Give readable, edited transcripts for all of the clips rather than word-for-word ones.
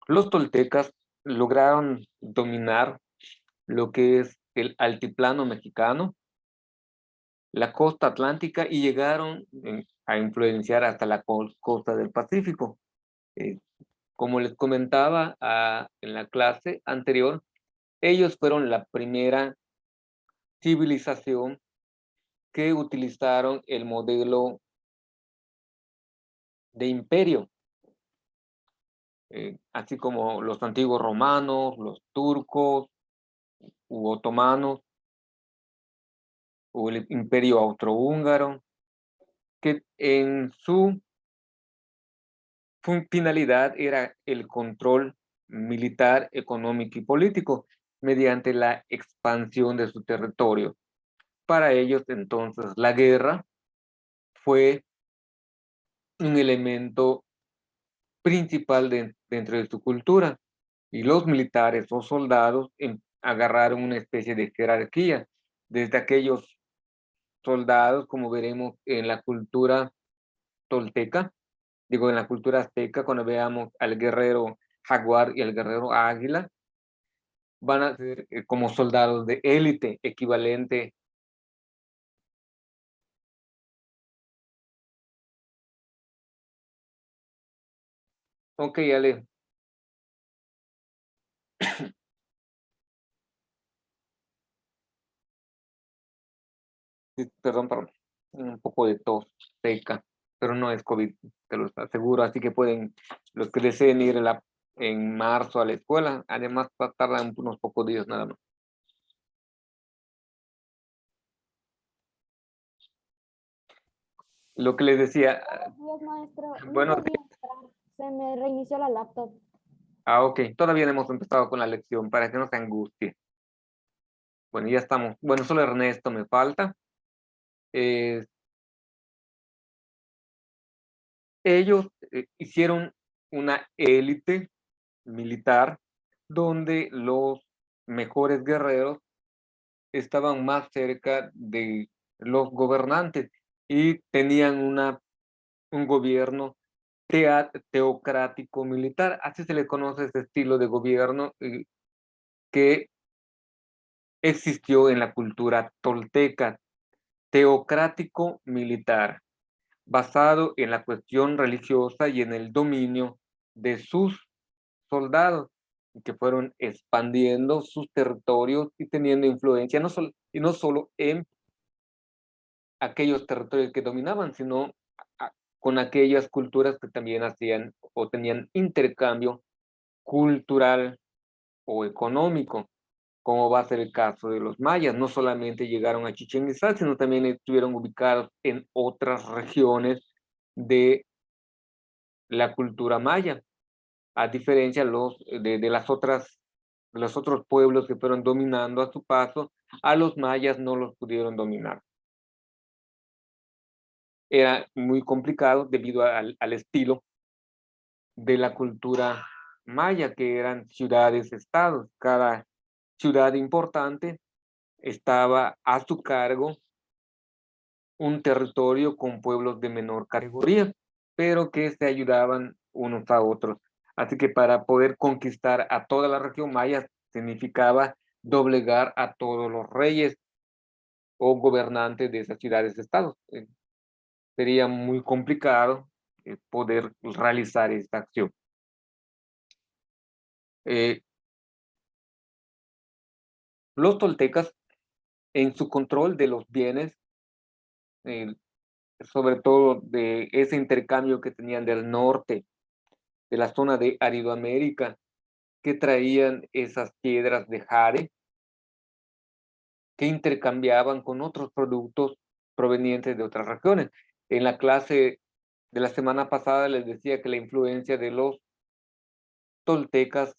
Los toltecas lograron dominar lo que es el altiplano mexicano, la costa atlántica y llegaron a influenciar hasta la costa del Pacífico. Eh, Como les comentaba en la clase anterior, ellos fueron la primera civilización que utilizaron el modelo de imperio, así como los antiguos romanos, los turcos u otomanos, o el imperio austrohúngaro, que en su finalidad era el control militar, económico y político mediante la expansión de su territorio. Para ellos, entonces, la guerra fue un elemento principal dentro de su cultura y los militares o soldados agarraron una especie de jerarquía desde aquellos soldados, como veremos en la cultura tolteca, digo, en la cultura azteca, cuando veamos al guerrero jaguar y al guerrero águila, van a ser como soldados de élite, equivalente. Ok, Ale, perdón, un poco de tos seca, pero no es COVID, te lo aseguro, así que pueden, los que deseen ir en marzo a la escuela, además tardan unos pocos días nada más. Lo que les decía, Buenos días, maestro. No bueno, podía entrar. Se me reinició la laptop. ok, todavía no hemos empezado con la lección para que no se angustie. Bueno, ya estamos. Bueno, solo Ernesto me falta. Eh, Ellos hicieron una élite militar donde los mejores guerreros estaban más cerca de los gobernantes y tenían un gobierno teocrático militar. Así se le conoce ese estilo de gobierno que existió en la cultura tolteca, teocrático militar, basado en la cuestión religiosa y en el dominio de sus soldados, que fueron expandiendo sus territorios y teniendo influencia, no solo en aquellos territorios que dominaban, sino con aquellas culturas que también hacían o tenían intercambio cultural o económico, como va a ser el caso de los mayas. No solamente llegaron a Chichén Itzá, sino también estuvieron ubicados en otras regiones de la cultura maya, a diferencia de los otros pueblos que fueron dominando a su paso, a los mayas no los pudieron dominar. Era muy complicado debido al estilo de la cultura maya, que eran ciudades-estados. Cada ciudad importante estaba a su cargo un territorio con pueblos de menor categoría, pero que se ayudaban unos a otros. Así que para poder conquistar a toda la región maya significaba doblegar a todos los reyes o gobernantes de esas ciudades-estados. Sería muy complicado poder realizar esta acción. Eh, los toltecas, en su control de los bienes, eh, sobre todo de ese intercambio que tenían del norte, de la zona de Aridoamérica, que traían esas piedras de jade, que intercambiaban con otros productos provenientes de otras regiones. En la clase de la semana pasada les decía que la influencia de los toltecas,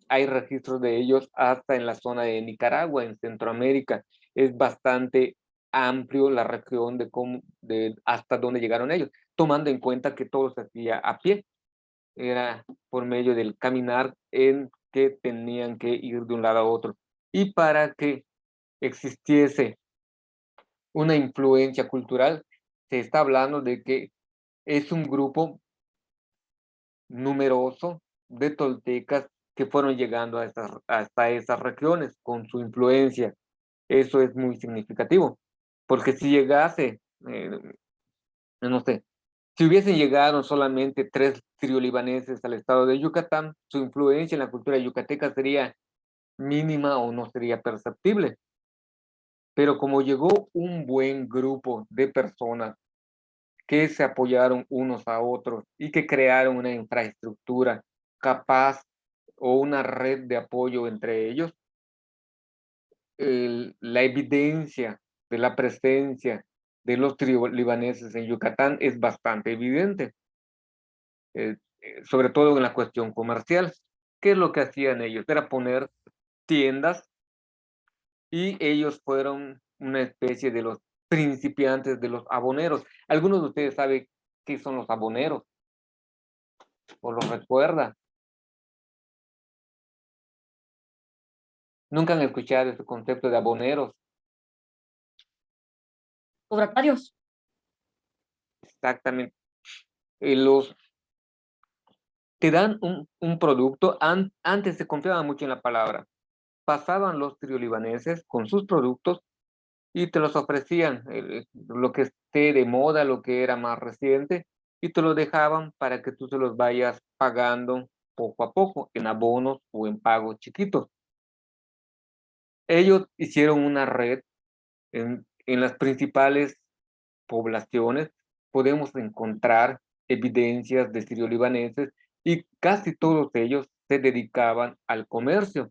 hay registros de ellos hasta en la zona de Nicaragua, en Centroamérica. Es bastante amplio la región de hasta dónde llegaron ellos, tomando en cuenta que todo se hacía a pie. Era por medio del caminar en que tenían que ir de un lado a otro. Y para que existiese una influencia cultural, se está hablando de que es un grupo numeroso de toltecas que fueron llegando hasta esas regiones con su influencia. Eso es muy significativo, porque si llegase, no sé, si hubiesen llegado solamente 3 trio-libaneses al estado de Yucatán, su influencia en la cultura yucateca sería mínima o no sería perceptible. Pero como llegó un buen grupo de personas que se apoyaron unos a otros y que crearon una infraestructura capaz o una red de apoyo entre ellos, la evidencia de la presencia de los libaneses en Yucatán es bastante evidente, sobre todo en la cuestión comercial. ¿Qué es lo que hacían ellos? Era poner tiendas y ellos fueron una especie de los principiantes de los aboneros. ¿Algunos de ustedes saben qué son los aboneros o los recuerda? Nunca han escuchado este concepto de aboneros. Cobratarios. Exactamente. Los te dan un producto, antes se confiaba mucho en la palabra. Pasaban los trio-libaneses con sus productos y te los ofrecían, lo que esté de moda, lo que era más reciente, y te lo dejaban para que tú se los vayas pagando poco a poco, en abonos o en pagos chiquitos. Ellos hicieron una red en las principales poblaciones, podemos encontrar evidencias de sirio-libaneses y casi todos ellos se dedicaban al comercio,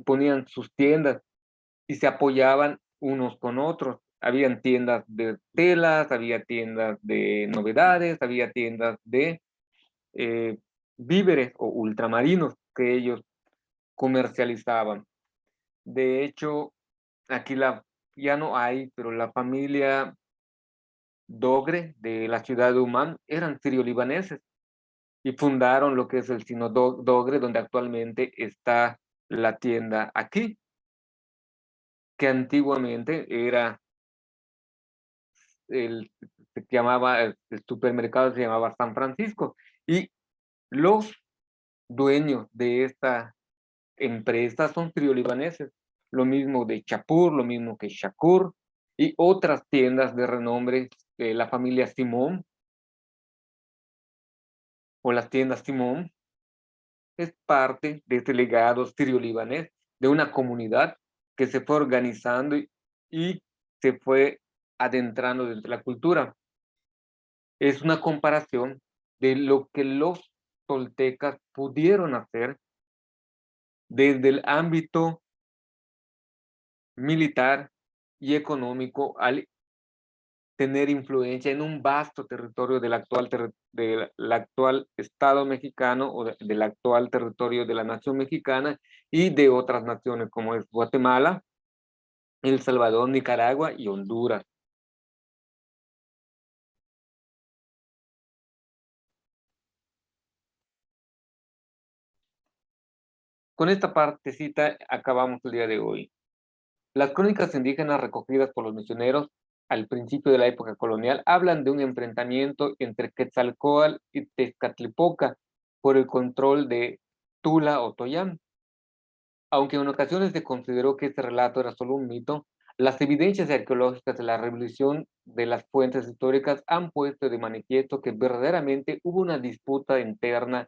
ponían sus tiendas y se apoyaban unos con otros. Habían tiendas de telas, había tiendas de novedades, había tiendas de eh, víveres o ultramarinos que ellos comercializaban. De hecho, aquí ya no hay, pero la familia Dogre de la ciudad de Umán eran sirio-libaneses y fundaron lo que es el Sino Dogre, donde actualmente está la tienda aquí, que antiguamente era el, se llamaba, el supermercado se llamaba San Francisco, y los dueños de esta empresa son sirio-libaneses, lo mismo de Chapur, lo mismo que Shakur, y otras tiendas de renombre de la familia Simón, o las tiendas Simón, es parte de este legado sirio-libanés, de una comunidad que se fue organizando y se fue adentrando dentro de la cultura. Es una comparación de lo que los toltecas pudieron hacer desde el ámbito militar y económico al tener influencia en un vasto territorio del actual Estado mexicano o del actual territorio de la nación mexicana y de otras naciones como es Guatemala, El Salvador, Nicaragua y Honduras. Con esta partecita acabamos el día de hoy. Las crónicas indígenas recogidas por los misioneros al principio de la época colonial hablan de un enfrentamiento entre Quetzalcóatl y Tezcatlipoca por el control de Tula o Toyán. Aunque en ocasiones se consideró que este relato era solo un mito, las evidencias arqueológicas de la revisión de las fuentes históricas han puesto de manifiesto que verdaderamente hubo una disputa interna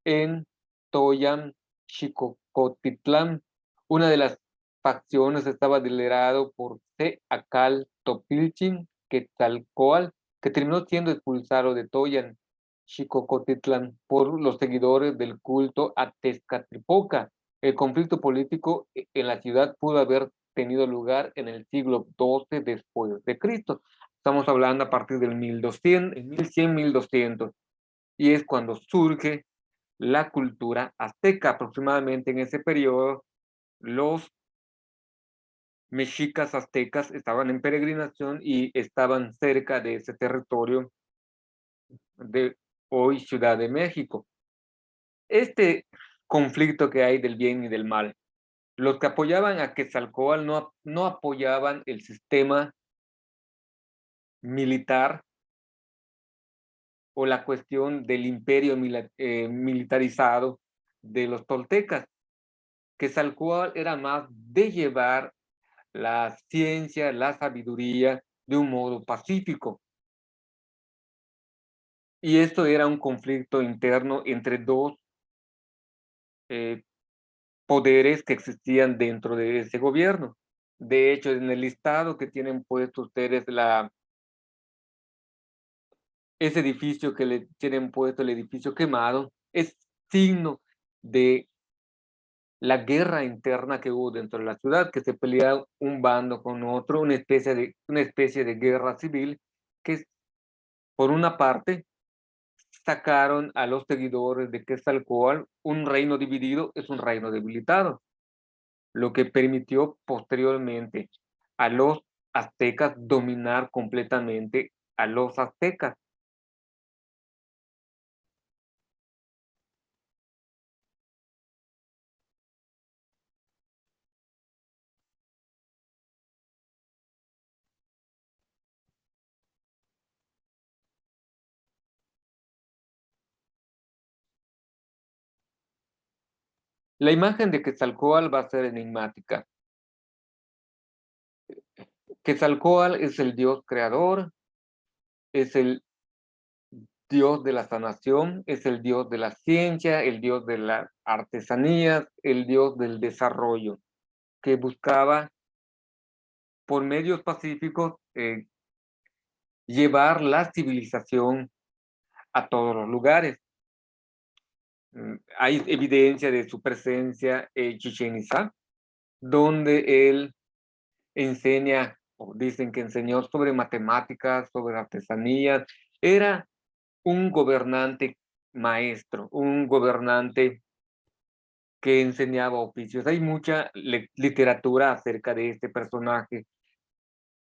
en Toyan, Xicocotitlán. Una de las facciones estaba liderado por Acal Topilchin Quetzalcóatl, que terminó siendo expulsado de Toyan, Xicocotitlán, por los seguidores del culto a Tezcatlipoca. El conflicto político en la ciudad pudo haber tenido lugar en el siglo XII después de Cristo. Estamos hablando a partir del 1200, 1100, 1200, y es cuando surge la cultura azteca. Aproximadamente en ese periodo, los mexicas aztecas estaban en peregrinación y estaban cerca de ese territorio de hoy Ciudad de México. Este conflicto que hay del bien y del mal, los que apoyaban a Quetzalcóatl no apoyaban el sistema militar o la cuestión del imperio militarizado de los toltecas. Quetzalcóatl era más de llevar la ciencia, la sabiduría de un modo pacífico. Y esto era un conflicto interno entre dos poderes que existían dentro de ese gobierno. De hecho, en el listado que tienen puesto ustedes, ese edificio que le tienen puesto, el edificio quemado, es signo de la guerra interna que hubo dentro de la ciudad, que se pelea un bando con otro, una especie de guerra civil, que por una parte sacaron a los seguidores de Quetzalcóatl. Un reino dividido es un reino debilitado, lo que permitió posteriormente a los aztecas dominar completamente a los aztecas. La imagen de Quetzalcóatl va a ser enigmática. Quetzalcóatl es el dios creador, es el dios de la sanación, es el dios de la ciencia, el dios de la artesanía, el dios del desarrollo, que buscaba por medios pacíficos llevar la civilización a todos los lugares. Hay evidencia de su presencia en Chichén Itzá, donde él enseña, o dicen que enseñó sobre matemáticas, sobre artesanías. Era un gobernante maestro, un gobernante que enseñaba oficios. Hay mucha literatura acerca de este personaje.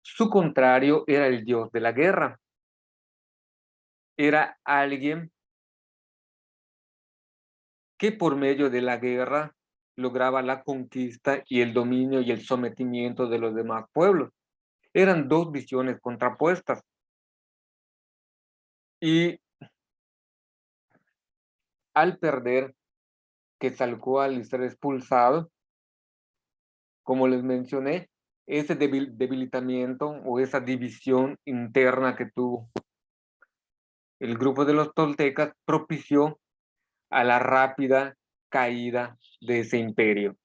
Su contrario era el dios de la guerra. Era alguien que por medio de la guerra lograba la conquista y el dominio y el sometimiento de los demás pueblos. Eran dos visiones contrapuestas. Y al perder Quetzalcóatl y ser expulsado, como les mencioné, ese debilitamiento o esa división interna que tuvo el grupo de los toltecas propició a la rápida caída de ese imperio.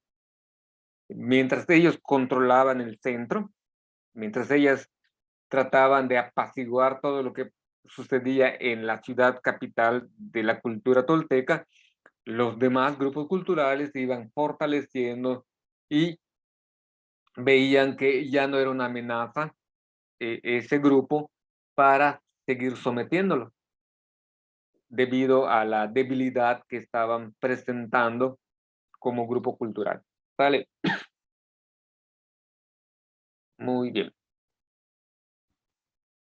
Mientras ellos controlaban el centro, mientras ellas trataban de apaciguar todo lo que sucedía en la ciudad capital de la cultura tolteca, los demás grupos culturales se iban fortaleciendo y veían que ya no era una amenaza ese grupo para seguir sometiéndolo, debido a la debilidad que estaban presentando como grupo cultural. ¿Vale? Muy bien.